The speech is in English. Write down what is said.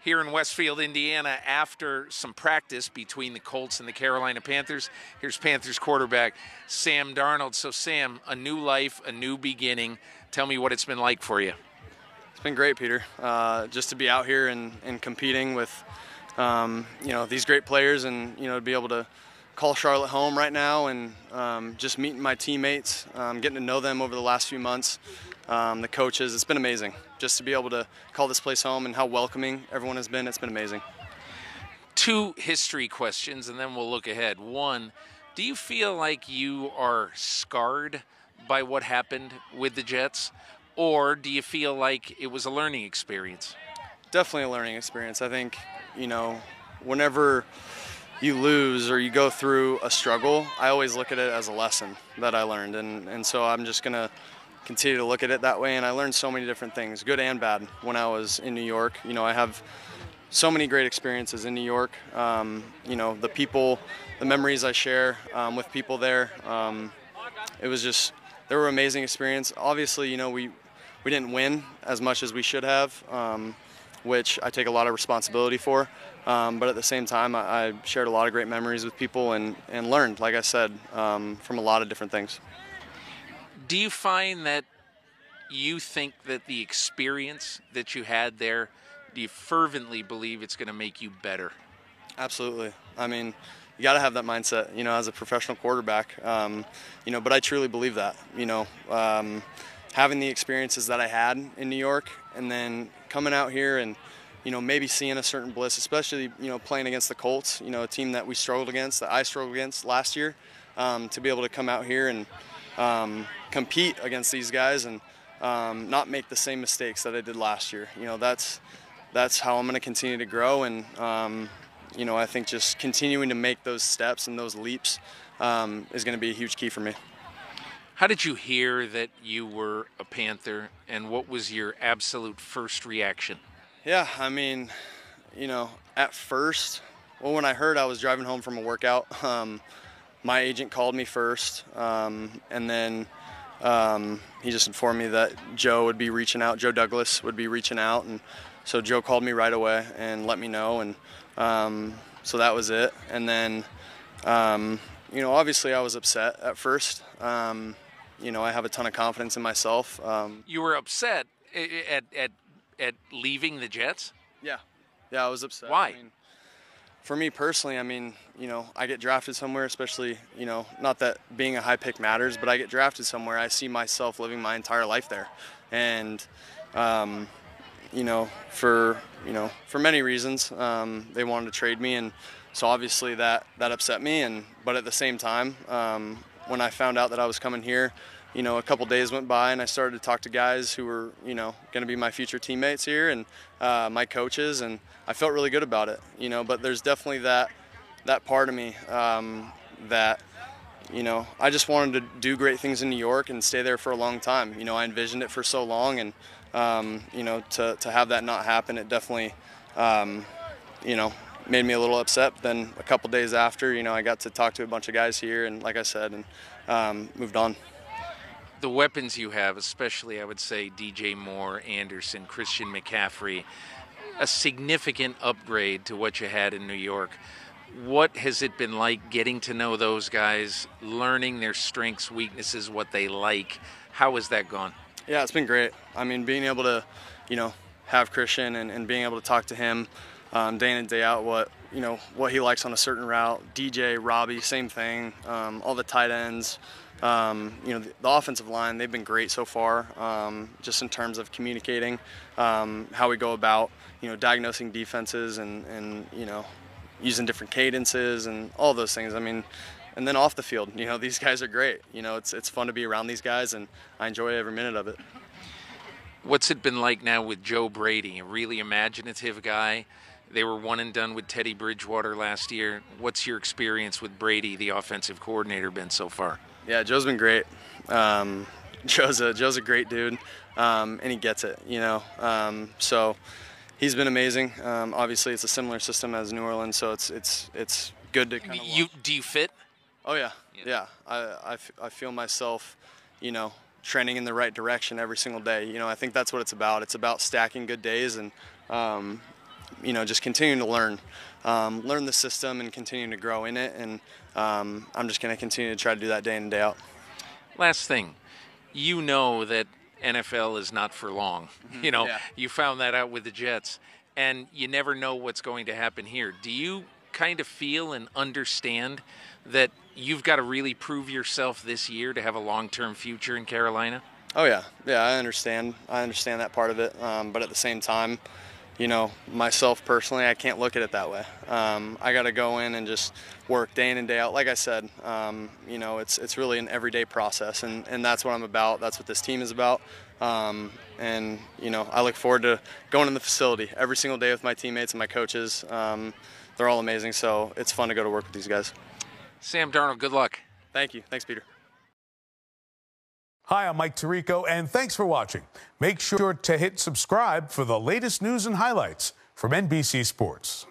Here in Westfield, Indiana, after some practice between the Colts and the Carolina Panthers. Here's Panthers quarterback Sam Darnold. So, Sam, a new life, a new beginning. Tell me what it's been like for you. It's been great, Peter. Just to be out here and competing with, these great players, and to be able to call Charlotte home right now, and just meeting my teammates, getting to know them over the last few months. The coaches, it's been amazing. Just to be able to call this place home and how welcoming everyone has been, it's been amazing. Two history questions, and then we'll look ahead. One, do you feel like you are scarred by what happened with the Jets, or do you feel like it was a learning experience? Definitely a learning experience. I think, whenever you lose or you go through a struggle, I always look at it as a lesson that I learned. And so I'm just going to continue to look at it that way. And I learned so many different things, good and bad, when I was in New York. I have so many great experiences in New York. The people, the memories I share with people there, they were amazing experience. Obviously, we didn't win as much as we should have, which I take a lot of responsibility for. But at the same time, I shared a lot of great memories with people and learned, like I said, from a lot of different things. Do you find that you think that the experience that you had there, do you fervently believe it's going to make you better? Absolutely. I mean, you got to have that mindset, as a professional quarterback. But I truly believe that, having the experiences that I had in New York and then coming out here and, maybe seeing a certain bliss, especially, playing against the Colts, a team that we struggled against, that I struggled against last year, to be able to come out here and compete against these guys and not make the same mistakes that I did last year. That's how I'm going to continue to grow, and I think just continuing to make those steps and those leaps is going to be a huge key for me. How did you hear that you were a Panther, and what was your absolute first reaction? Yeah, I mean, at first, when I heard, I was driving home from a workout. My agent called me first, and then he just informed me that Joe Douglas would be reaching out, and so Joe called me right away and let me know, and so that was it. And then, obviously I was upset at first. I have a ton of confidence in myself. You were upset at leaving the Jets? Yeah, I was upset. Why? For me personally, I get drafted somewhere, especially, not that being a high pick matters, but I get drafted somewhere. I see myself living my entire life there. And, for many reasons, they wanted to trade me. And so obviously that upset me. But at the same time, when I found out that I was coming here, a couple days went by and I started to talk to guys who were, going to be my future teammates here and my coaches, and I felt really good about it, but there's definitely that part of me that, I just wanted to do great things in New York and stay there for a long time. I envisioned it for so long, and, to have that not happen, it definitely, made me a little upset. But then a couple days after, I got to talk to a bunch of guys here, and like I said, and moved on. The weapons you have, especially I would say DJ Moore, Anderson, Christian McCaffrey, a significant upgrade to what you had in New York. What has it been like getting to know those guys, learning their strengths, weaknesses, what they like? How has that gone? Yeah, it's been great. Being able to, have Christian and being able to talk to him day in and day out, what he likes on a certain route. DJ, Robbie, same thing. All the tight ends. The offensive line, they've been great so far, just in terms of communicating, how we go about, diagnosing defenses and using different cadences and all those things. And then off the field, these guys are great. It's fun to be around these guys, and I enjoy every minute of it. What's it been like now with Joe Brady, a really imaginative guy? They were one and done with Teddy Bridgewater last year. What's your experience with Brady, the offensive coordinator, been so far? Yeah, Joe's been great. Joe's a great dude, and he gets it, So he's been amazing. Obviously, it's a similar system as New Orleans, so it's good to kind of. Do you fit? Oh yeah. I feel myself, trending in the right direction every single day. I think that's what it's about. It's about stacking good days, and just continuing to learn the system and continuing to grow in it. And I'm just going to continue to try to do that day in and day out. Last thing, that NFL is not for long. You found that out with the Jets, and you never know what's going to happen here. Do you kind of feel and understand that you've got to really prove yourself this year to have a long-term future in Carolina? Oh yeah, I understand that part of it, but at the same time, myself personally, I can't look at it that way. I got to go in and just work day in and day out. Like I said, it's really an everyday process, and that's what I'm about. That's what this team is about. I look forward to going in the facility every single day with my teammates and my coaches. They're all amazing, so it's fun to go to work with these guys. Sam Darnold, good luck. Thank you. Thanks, Peter. Hi, I'm Mike Tirico, and thanks for watching. Make sure to hit subscribe for the latest news and highlights from NBC Sports.